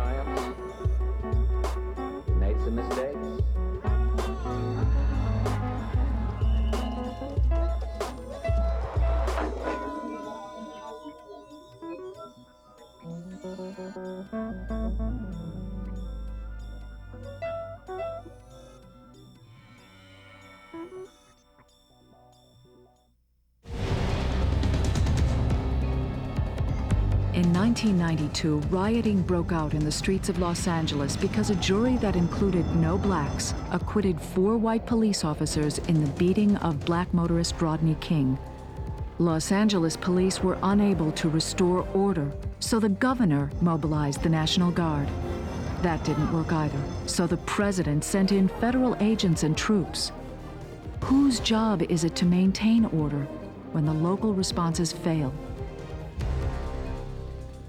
triumphs. We made some mistakes. In 1992, rioting broke out in the streets of Los Angeles because a jury that included no blacks acquitted 4 white police officers in the beating of black motorist Rodney King. Los Angeles police were unable to restore order, so the governor mobilized the National Guard. That didn't work either, so the president sent in federal agents and troops. Whose job is it to maintain order when the local responses fail?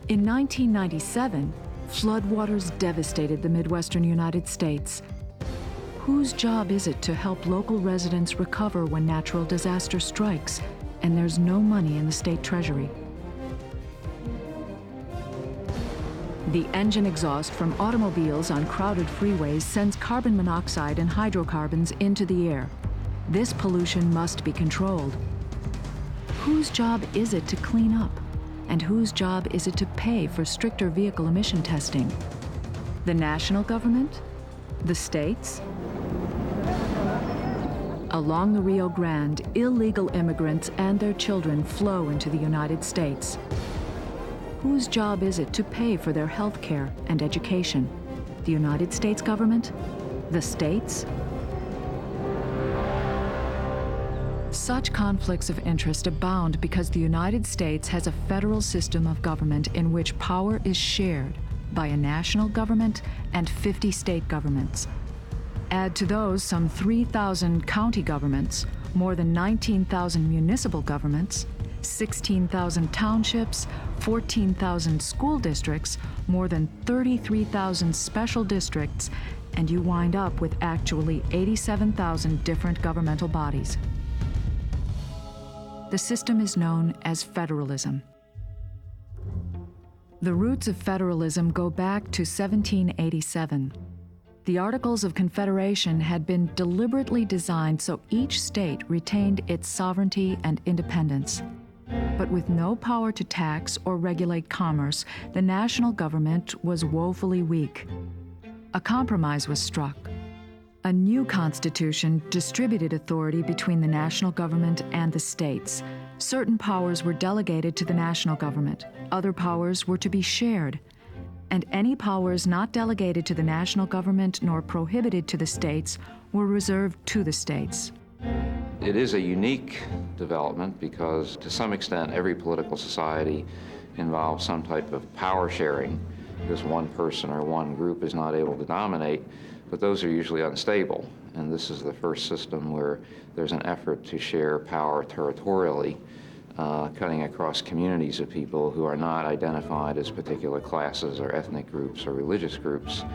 In 1997, floodwaters devastated the Midwestern United States. Whose job is it to help local residents recover when natural disaster strikes and there's no money in the state treasury? The engine exhaust from automobiles on crowded freeways sends carbon monoxide and hydrocarbons into the air. This pollution must be controlled. Whose job is it to clean up? And whose job is it to pay for stricter vehicle emission testing? The national government? The states? Along the Rio Grande, illegal immigrants and their children flow into the United States. Whose job is it to pay for their health care and education? The United States government? The states? Such conflicts of interest abound because the United States has a federal system of government in which power is shared by a national government and 50 state governments. Add to those some 3,000 county governments, more than 19,000 municipal governments, 16,000 townships, 14,000 school districts, more than 33,000 special districts, and you wind up with actually 87,000 different governmental bodies. The system is known as federalism. The roots of federalism go back to 1787. The Articles of Confederation had been deliberately designed so each state retained its sovereignty and independence. But with no power to tax or regulate commerce, the national government was woefully weak. A compromise was struck. A new constitution distributed authority between the national government and the states. Certain powers were delegated to the national government. Other powers were to be shared. And any powers not delegated to the national government nor prohibited to the states were reserved to the states. It is a unique development because, to some extent, every political society involves some type of power sharing because one person or one group is not able to dominate. But those are usually unstable, and this is the first system where there's an effort to share power territorially, cutting across communities of people who are not identified as particular classes or ethnic groups or religious groups.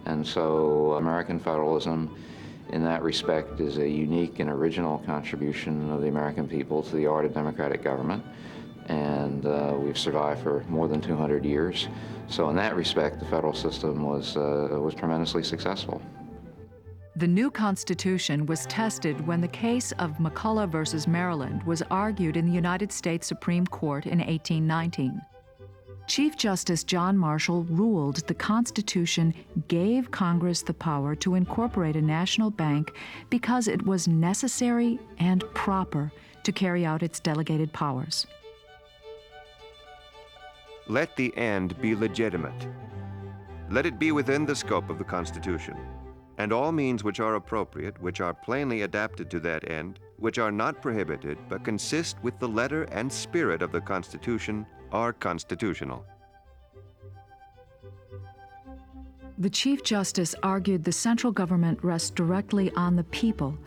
And so American federalism, in that respect, is a unique and original contribution of the American people to the art of democratic government. And we've survived for more than 200 years. So in that respect, the federal system was tremendously successful. The new Constitution was tested when the case of McCulloch versus Maryland was argued in the United States Supreme Court in 1819. Chief Justice John Marshall ruled the Constitution gave Congress the power to incorporate a national bank because it was necessary and proper to carry out its delegated powers. Let the end be legitimate. Let it be within the scope of the Constitution, and all means which are appropriate, which are plainly adapted to that end, which are not prohibited, but consist with the letter and spirit of the Constitution, are constitutional. The Chief Justice argued the central government rests directly on the people.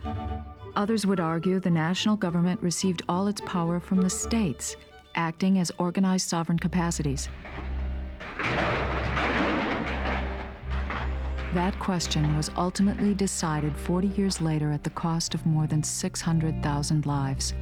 Others would argue the national government received all its power from the states, acting as organized sovereign capacities. That question was ultimately decided 40 years later at the cost of more than 600,000 lives.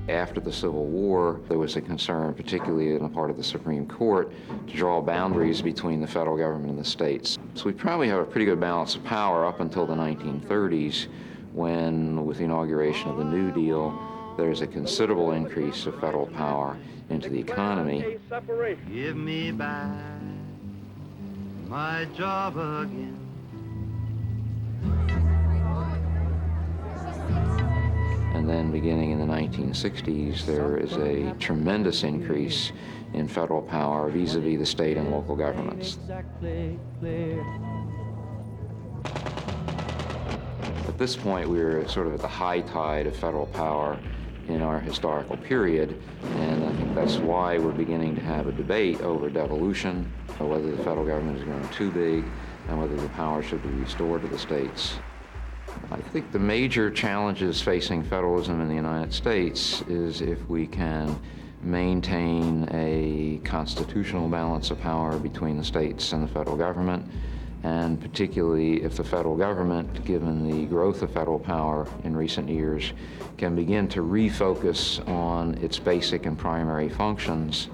After the Civil War, there was a concern, particularly on the part of the Supreme Court, to draw boundaries between the federal government and the states. So we probably have a pretty good balance of power up until the 1930s, when, with the inauguration of the New Deal, there's a considerable increase of federal power into the economy. Give me back my job again. And then beginning in the 1960s, there is a tremendous increase in federal power vis-a-vis the state and local governments. At this point, we were sort of at the high tide of federal power in our historical period, and I think that's why we're beginning to have a debate over devolution, or whether the federal government is growing too big, and whether the power should be restored to the states. I think the major challenges facing federalism in the United States is if we can maintain a constitutional balance of power between the states and the federal government, and particularly if the federal government, given the growth of federal power in recent years, can begin to refocus on its basic and primary functions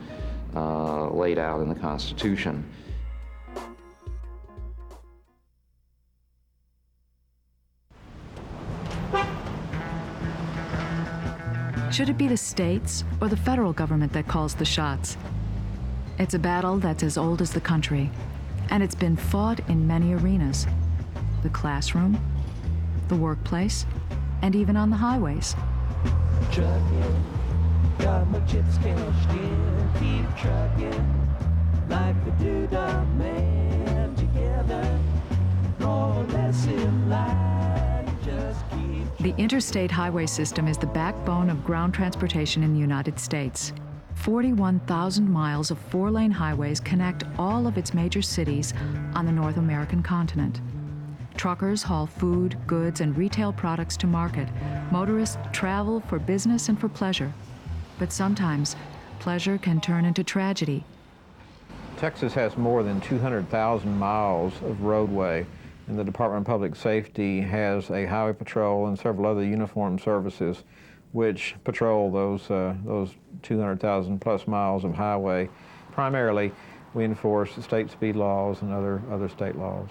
laid out in the Constitution. Should it be the states or the federal government that calls the shots? It's a battle that's as old as the country, and it's been fought in many arenas: the classroom, the workplace, and even on the highways. Trucking, got my chips cashed in, keep trucking, like the doodah man together, more or less in line, just keep. The interstate highway system is the backbone of ground transportation in the United States. 41,000 miles of four-lane highways connect all of its major cities on the North American continent. Truckers haul food, goods, and retail products to market. Motorists travel for business and for pleasure. But sometimes, pleasure can turn into tragedy. Texas has more than 200,000 miles of roadway, and the Department of Public Safety has a highway patrol and several other uniformed services which patrol those 200,000 plus miles of highway. Primarily, we enforce state speed laws and other state laws.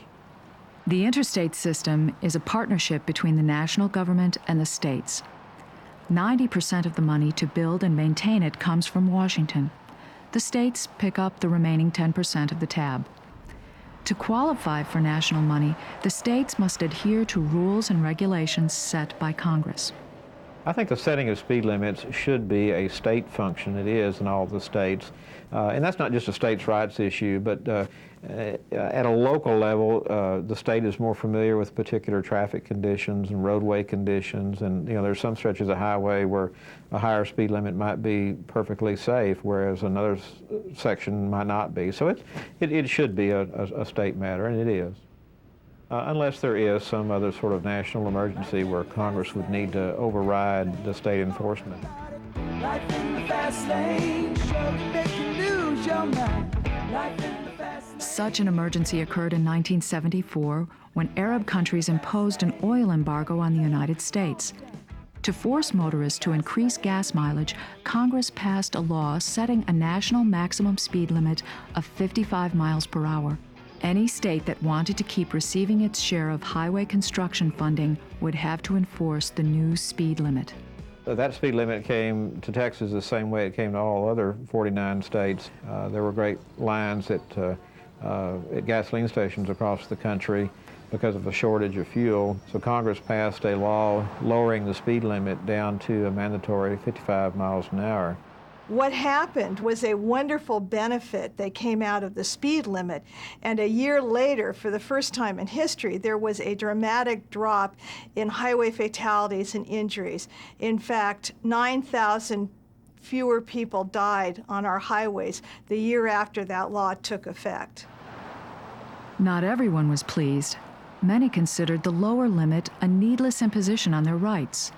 The interstate system is a partnership between the national government and the states. 90% of the money to build and maintain it comes from Washington. The states pick up the remaining 10% of the tab. To qualify for national money, the states must adhere to rules and regulations set by Congress. I think the setting of speed limits should be a state function. It is in all the states. And that's not just a states' rights issue, but at a local level, the state is more familiar with particular traffic conditions and roadway conditions. And there's some stretches of highway where a higher speed limit might be perfectly safe, whereas another section might not be. So it should be a state matter, and it is. Unless there is some other sort of national emergency where Congress would need to override the state enforcement. Life in the fast lane, sure to make you lose your mind. Life in the fast lane. Such an emergency occurred in 1974 when Arab countries imposed an oil embargo on the United States. To force motorists to increase gas mileage, Congress passed a law setting a national maximum speed limit of 55 miles per hour. Any state that wanted to keep receiving its share of highway construction funding would have to enforce the new speed limit. That speed limit came to Texas the same way it came to all other 49 states. There were great lines at gasoline stations across the country because of a shortage of fuel. So Congress passed a law lowering the speed limit down to a mandatory 55 miles an hour. What happened was a wonderful benefit that came out of the speed limit, and a year later, for the first time in history, there was a dramatic drop in highway fatalities and injuries. In fact, 9,000 fewer people died on our highways the year after that law took effect. Not everyone was pleased. Many considered the lower limit a needless imposition on their rights.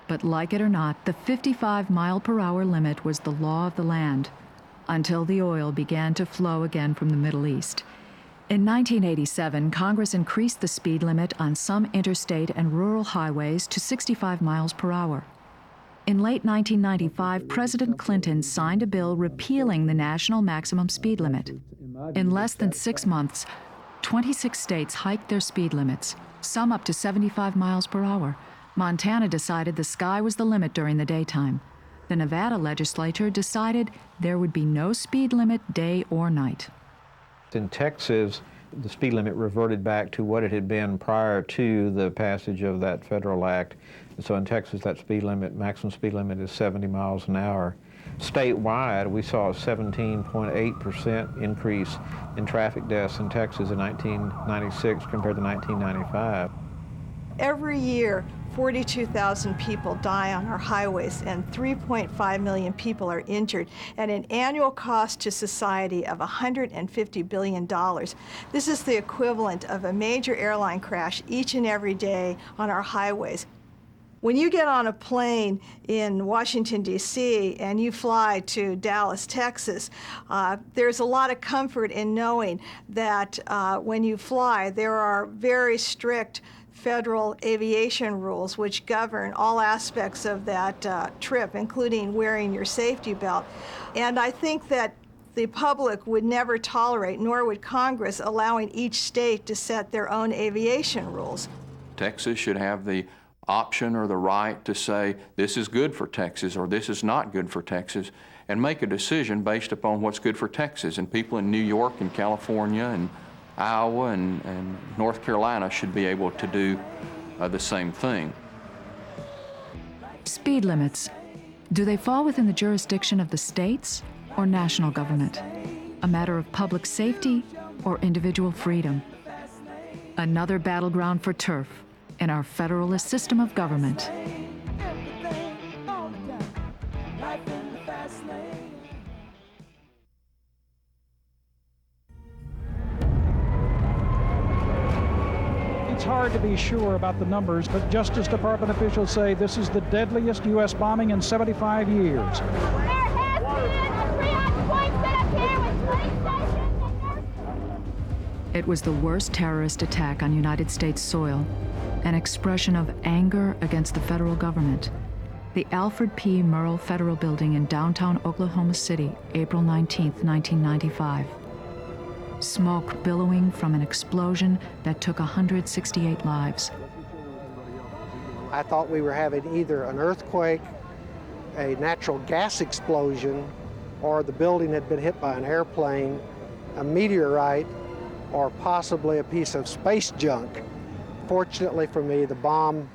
But like it or not, the 55-mile-per-hour limit was the law of the land until the oil began to flow again from the Middle East. In 1987, Congress increased the speed limit on some interstate and rural highways to 65 miles per hour. In late 1995, President Clinton signed a bill repealing the national maximum speed limit. In less than 6 months, 26 states hiked their speed limits, some up to 75 miles per hour. Montana decided the sky was the limit during the daytime. The Nevada legislature decided there would be no speed limit day or night. In Texas, the speed limit reverted back to what it had been prior to the passage of that federal act. So in Texas, that speed limit, maximum speed limit, is 70 miles an hour. Statewide, we saw a 17.8% increase in traffic deaths in Texas in 1996 compared to 1995. Every year, 42,000 people die on our highways and 3.5 million people are injured at an annual cost to society of $150 billion. This is the equivalent of a major airline crash each and every day on our highways. When you get on a plane in Washington, D.C., and you fly to Dallas, Texas, there's a lot of comfort in knowing that when you fly, there are very strict federal aviation rules which govern all aspects of that trip, including wearing your safety belt. And I think that the public would never tolerate, nor would Congress, allowing each state to set their own aviation rules. Texas should have the option or the right to say this is good for Texas or this is not good for Texas, and make a decision based upon what's good for Texas. And people in New York and California and Iowa and North Carolina should be able to do the same thing. Speed limits. Do they fall within the jurisdiction of the states or national government? A matter of public safety or individual freedom? Another battleground for turf in our federalist system of government. It's hard to be sure about the numbers, but Justice Department officials say this is the deadliest U.S. bombing in 75 years. It was the worst terrorist attack on United States soil, an expression of anger against the federal government. The Alfred P. Murrah Federal Building in downtown Oklahoma City, April 19, 1995. Smoke billowing from an explosion that took 168 lives. I thought we were having either an earthquake, a natural gas explosion, or the building had been hit by an airplane, a meteorite, or possibly a piece of space junk. Fortunately for me, the bomb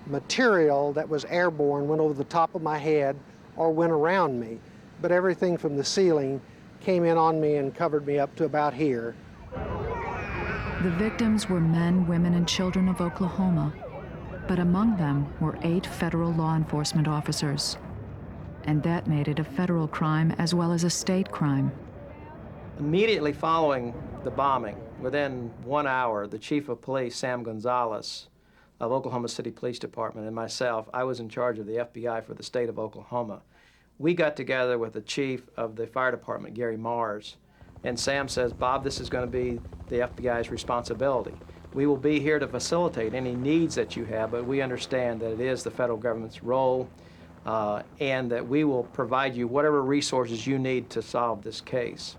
material that was airborne went over the top of my head or went around me, but everything from the ceiling came in on me and covered me up to about here. The victims were men, women, and children of Oklahoma, but among them were 8 federal law enforcement officers. And that made it a federal crime as well as a state crime. Immediately following the bombing, within 1 hour, the chief of police, Sam Gonzalez, of Oklahoma City Police Department, and myself, I was in charge of the FBI for the state of Oklahoma. We got together with the chief of the fire department, Gary Mars, and Sam says, Bob, this is going to be the FBI's responsibility. We will be here to facilitate any needs that you have, but we understand that it is the federal government's role and that we will provide you whatever resources you need to solve this case.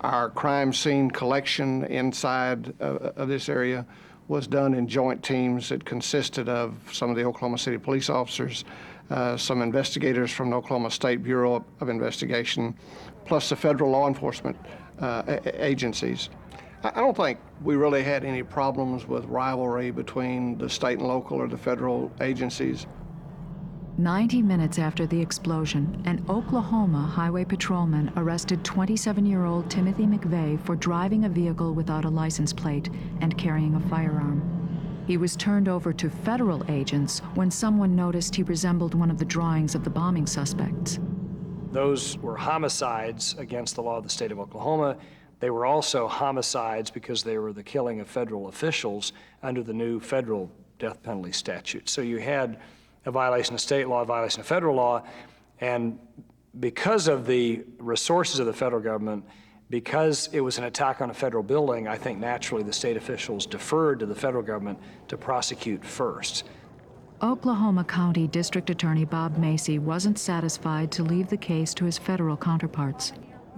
Our crime scene collection inside of this area was done in joint teams that consisted of some of the Oklahoma City police officers, some investigators from the Oklahoma State Bureau of Investigation, plus the federal law enforcement agencies. I don't think we really had any problems with rivalry between the state and local or the federal agencies. 90 minutes after the explosion, an Oklahoma highway patrolman arrested 27-year-old Timothy McVeigh for driving a vehicle without a license plate and carrying a firearm. He was turned over to federal agents when someone noticed he resembled one of the drawings of the bombing suspects. Those were homicides against the law of the state of Oklahoma. They were also homicides because they were the killing of federal officials under the new federal death penalty statute. So you had a violation of state law, a violation of federal law, and because of the resources of the federal government, because it was an attack on a federal building, I think naturally the state officials deferred to the federal government to prosecute first. Oklahoma County District Attorney Bob Macy wasn't satisfied to leave the case to his federal counterparts.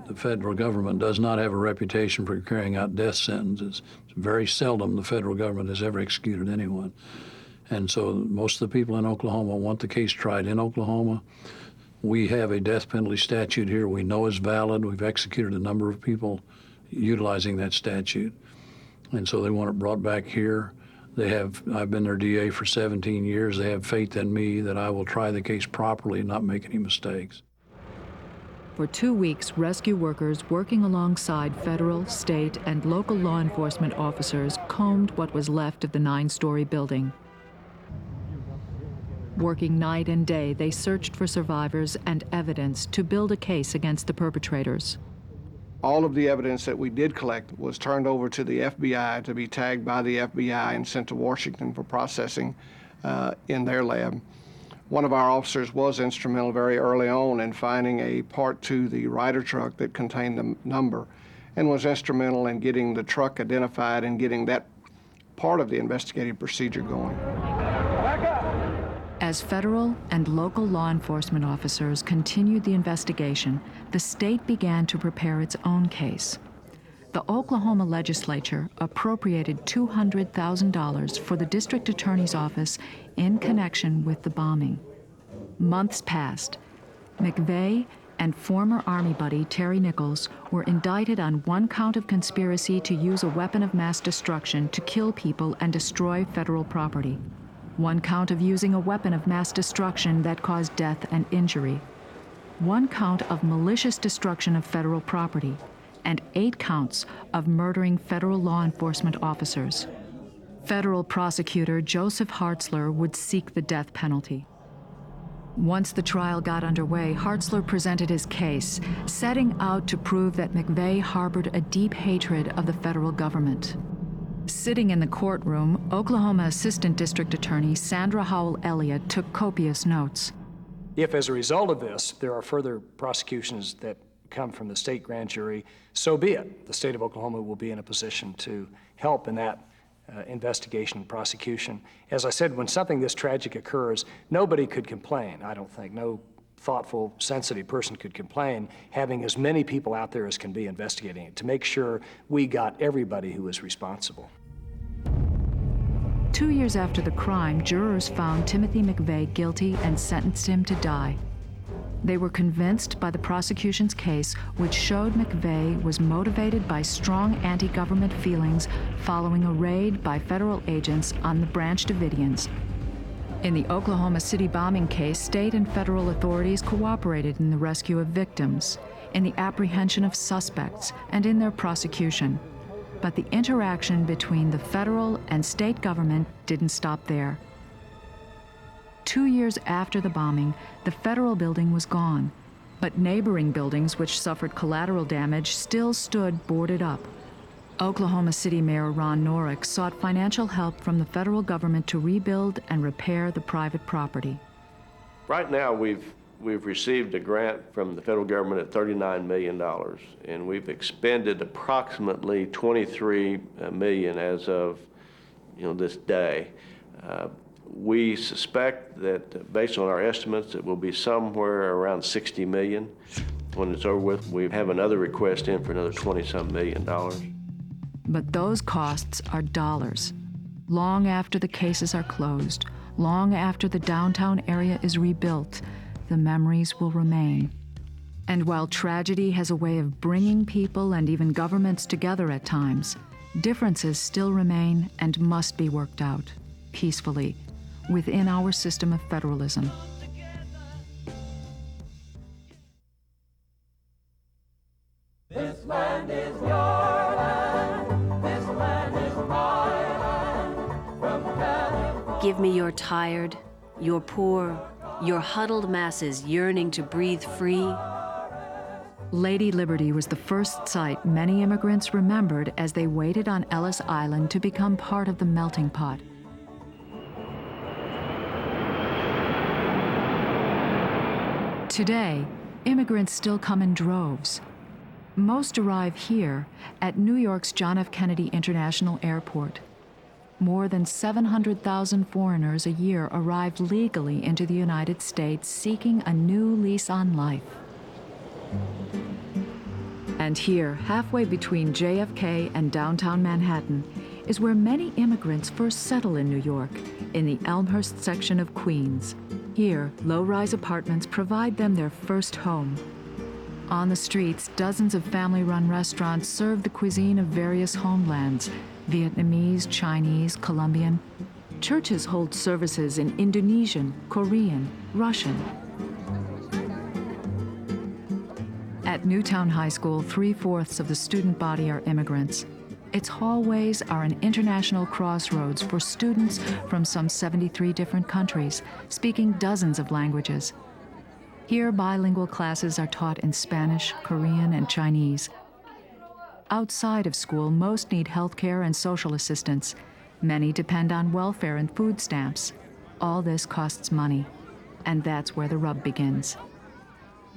The federal government does not have a reputation for carrying out death sentences. It's very seldom the federal government has ever executed anyone. And so most of the people in Oklahoma want the case tried in Oklahoma. We have a death penalty statute here we know is valid. We've executed a number of people utilizing that statute. And so they want it brought back here. I've been their DA for 17 years. They have faith in me that I will try the case properly and not make any mistakes. For 2 weeks, rescue workers working alongside federal, state, and local law enforcement officers combed what was left of the 9-story building. Working night and day, they searched for survivors and evidence to build a case against the perpetrators. All of the evidence that we did collect was turned over to the FBI to be tagged by the FBI and sent to Washington for processing in their lab. One of our officers was instrumental very early on in finding a part to the Ryder truck that contained the number, and was instrumental in getting the truck identified and getting that part of the investigative procedure going. As federal and local law enforcement officers continued the investigation, the state began to prepare its own case. The Oklahoma legislature appropriated $200,000 for the district attorney's office in connection with the bombing. Months passed. McVeigh and former Army buddy Terry Nichols were indicted on 1 count of conspiracy to use a weapon of mass destruction to kill people and destroy federal property, 1 count of using a weapon of mass destruction that caused death and injury, 1 count of malicious destruction of federal property, and 8 counts of murdering federal law enforcement officers. Federal prosecutor Joseph Hartzler would seek the death penalty. Once the trial got underway, Hartzler presented his case, setting out to prove that McVeigh harbored a deep hatred of the federal government. Sitting in the courtroom, Oklahoma Assistant District Attorney Sandra Howell Elliott took copious notes. If, as a result of this, there are further prosecutions that come from the state grand jury, so be it. The state of Oklahoma will be in a position to help in that investigation and prosecution. As I said, when something this tragic occurs, nobody could complain, I don't think. No thoughtful, sensitive person could complain, having as many people out there as can be investigating it, to make sure we got everybody who was responsible. 2 years after the crime, jurors found Timothy McVeigh guilty and sentenced him to die. They were convinced by the prosecution's case, which showed McVeigh was motivated by strong anti-government feelings following a raid by federal agents on the Branch Davidians. In the Oklahoma City bombing case, state and federal authorities cooperated in the rescue of victims, in the apprehension of suspects, and in their prosecution. But the interaction between the federal and state government didn't stop there. 2 years after the bombing, the federal building was gone, but neighboring buildings which suffered collateral damage still stood boarded up. Oklahoma City Mayor Ron Norrick sought financial help from the federal government to rebuild and repair the private property. Right now, we've received a grant from the federal government at $39 million, and we've expended approximately $23 million as of this day. We suspect that, based on our estimates, it will be somewhere around $60 million when it's over with. We have another request in for another $20-some million. But those costs are dollars. Long after the cases are closed, long after the downtown area is rebuilt, the memories will remain. And while tragedy has a way of bringing people and even governments together at times, differences still remain and must be worked out, peacefully, within our system of federalism. This land is your land. This land is my land. From California. Give me your tired, your poor, your huddled masses yearning to breathe free. Lady Liberty was the first site many immigrants remembered as they waited on Ellis Island to become part of the melting pot. Today, immigrants still come in droves. Most arrive here at New York's John F. Kennedy International Airport. more than 700,000 foreigners a year arrived legally into the United States seeking a new lease on life. And here, halfway between JFK and downtown Manhattan, is where many immigrants first settle in New York, in the Elmhurst section of Queens. Here, low-rise apartments provide them their first home. On the streets, dozens of family-run restaurants serve the cuisine of various homelands: Vietnamese, Chinese, Colombian. Churches hold services in Indonesian, Korean, Russian. At Newtown High School, 3/4 of the student body are immigrants. Its hallways are an international crossroads for students from some 73 different countries, speaking dozens of languages. Here, bilingual classes are taught in Spanish, Korean, and Chinese. Outside of school, most need health care and social assistance. Many depend on welfare and food stamps. All this costs money, and that's where the rub begins.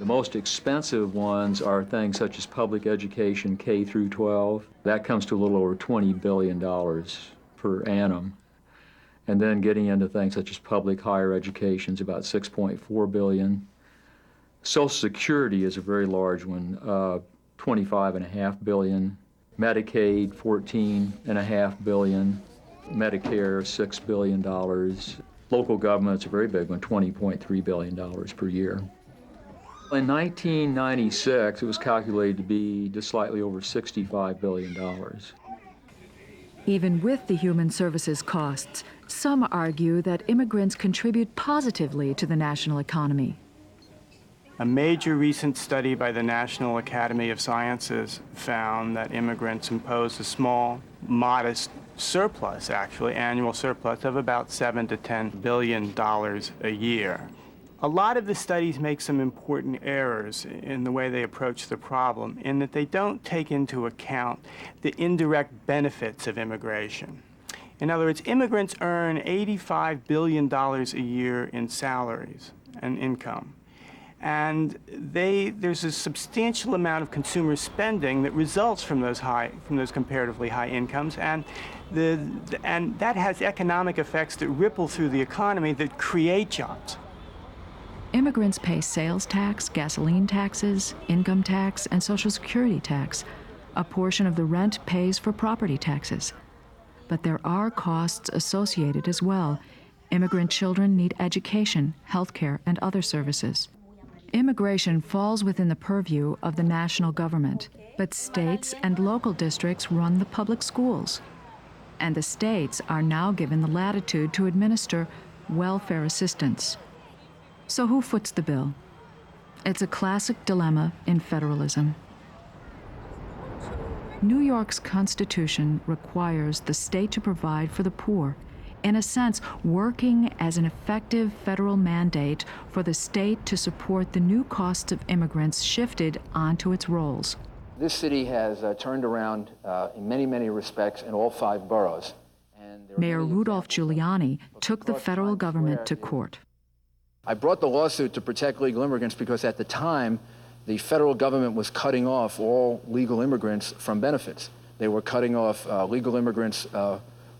The most expensive ones are things such as public education, K through 12. That comes to a little over $20 billion per annum. And then getting into things such as public higher education is about $6.4 billion. Social Security is a very large one, $25.5 billion. Medicaid, $14.5 billion. Medicare, $6 billion. Local government's a very big one, $20.3 billion per year. In 1996, it was calculated to be just slightly over $65 billion. Even with the human services costs, some argue that immigrants contribute positively to the national economy. A major recent study by the National Academy of Sciences found that immigrants impose a small, modest surplus, actually, annual surplus of about $7 to $10 billion a year. A lot of the studies make some important errors in the way they approach the problem, in that they don't take into account the indirect benefits of immigration. In other words, immigrants earn $85 billion a year in salaries and income. And there's a substantial amount of consumer spending that results from those comparatively high incomes, and that has economic effects that ripple through the economy that create jobs. Immigrants pay sales tax, gasoline taxes, income tax, and Social Security tax. A portion of the rent pays for property taxes. But there are costs associated as well. Immigrant children need education, health care, and other services. Immigration falls within the purview of the national government, but states and local districts run the public schools. And the states are now given the latitude to administer welfare assistance. So who foots the bill? It's a classic dilemma in federalism. New York's Constitution requires the state to provide for the poor, in a sense, working as an effective federal mandate for the state to support the new costs of immigrants shifted onto its rolls. This city has turned around in many, many respects in all 5 boroughs. Mayor Rudolph Giuliani took the federal government to court. I brought the lawsuit to protect legal immigrants because at the time, the federal government was cutting off all legal immigrants from benefits. They were cutting off legal immigrants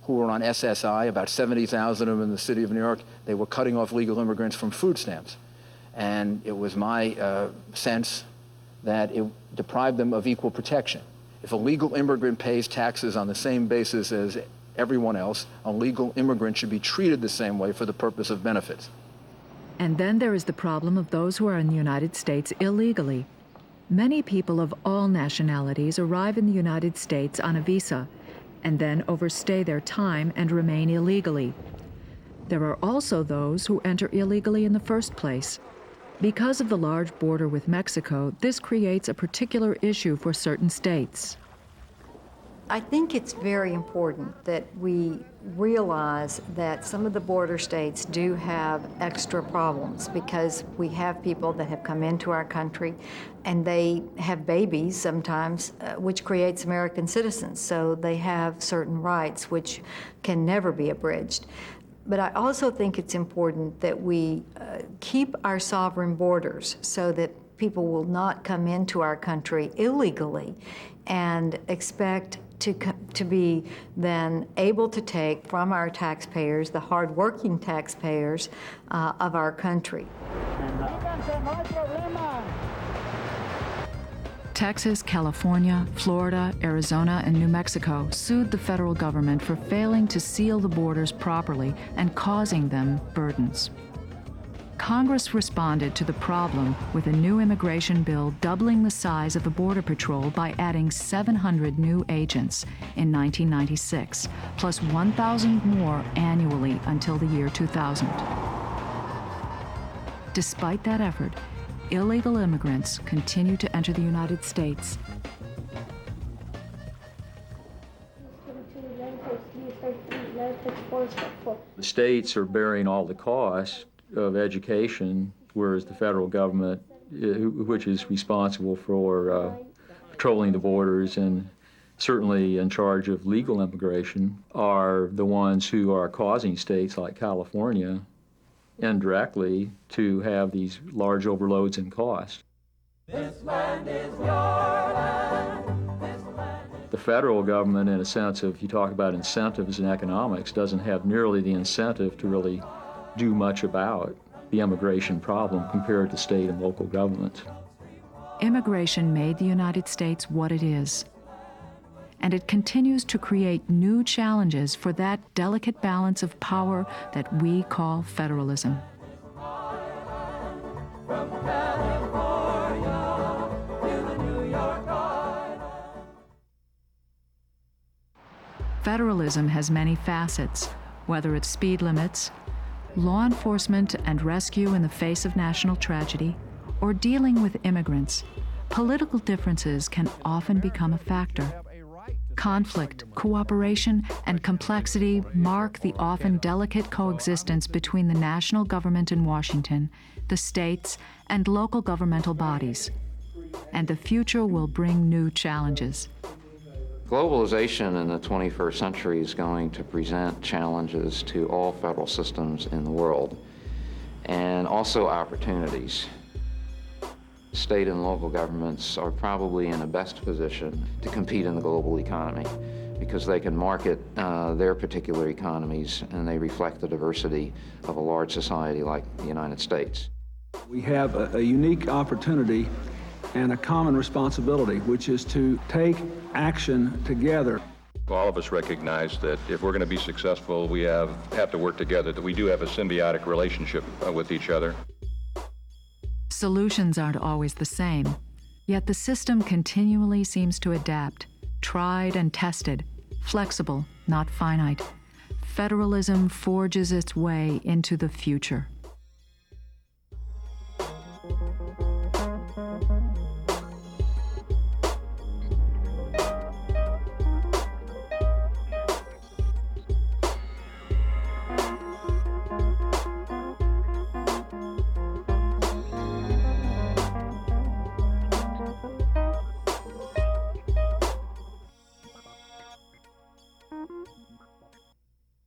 who were on SSI, about 70,000 of them in the city of New York. They were cutting off legal immigrants from food stamps. And it was my sense that it deprived them of equal protection. If a legal immigrant pays taxes on the same basis as everyone else, a legal immigrant should be treated the same way for the purpose of benefits. And then there is the problem of those who are in the United States illegally. Many people of all nationalities arrive in the United States on a visa and then overstay their time and remain illegally. There are also those who enter illegally in the first place. Because of the large border with Mexico, this creates a particular issue for certain states. I think it's very important that we realize that some of the border states do have extra problems because we have people that have come into our country and they have babies sometimes, which creates American citizens. So they have certain rights which can never be abridged. But I also think it's important that we keep our sovereign borders so that people will not come into our country illegally and expect to be then able to take from our taxpayers, the hardworking taxpayers of our country. Texas, California, Florida, Arizona, and New Mexico sued the federal government for failing to seal the borders properly and causing them burdens. Congress responded to the problem with a new immigration bill doubling the size of the Border Patrol by adding 700 new agents in 1996, plus 1,000 more annually until the year 2000. Despite that effort, illegal immigrants continue to enter the United States. The states are bearing all the costs of education, whereas the federal government, which is responsible for patrolling the borders and certainly in charge of legal immigration, are the ones who are causing states like California indirectly to have these large overloads in cost. This land is your land. The federal government, in a sense, if you talk about incentives in economics, doesn't have nearly the incentive to really do much about the immigration problem compared to state and local governments. Immigration made the United States what it is, and it continues to create new challenges for that delicate balance of power that we call federalism. Federalism has many facets, whether it's speed limits, law enforcement and rescue in the face of national tragedy, or dealing with immigrants. Political differences can often become a factor. Conflict, cooperation, and complexity mark the often delicate coexistence between the national government in Washington, the states, and local governmental bodies. And the future will bring new challenges. Globalization in the 21st century is going to present challenges to all federal systems in the world, and also opportunities. State and local governments are probably in the best position to compete in the global economy because they can market their particular economies and they reflect the diversity of a large society like the United States. We have a unique opportunity and a common responsibility, which is to take action together. All of us recognize that if we're going to be successful, we have to work together, that we do have a symbiotic relationship with each other. Solutions aren't always the same, yet the system continually seems to adapt, tried and tested, flexible, not finite. Federalism forges its way into the future.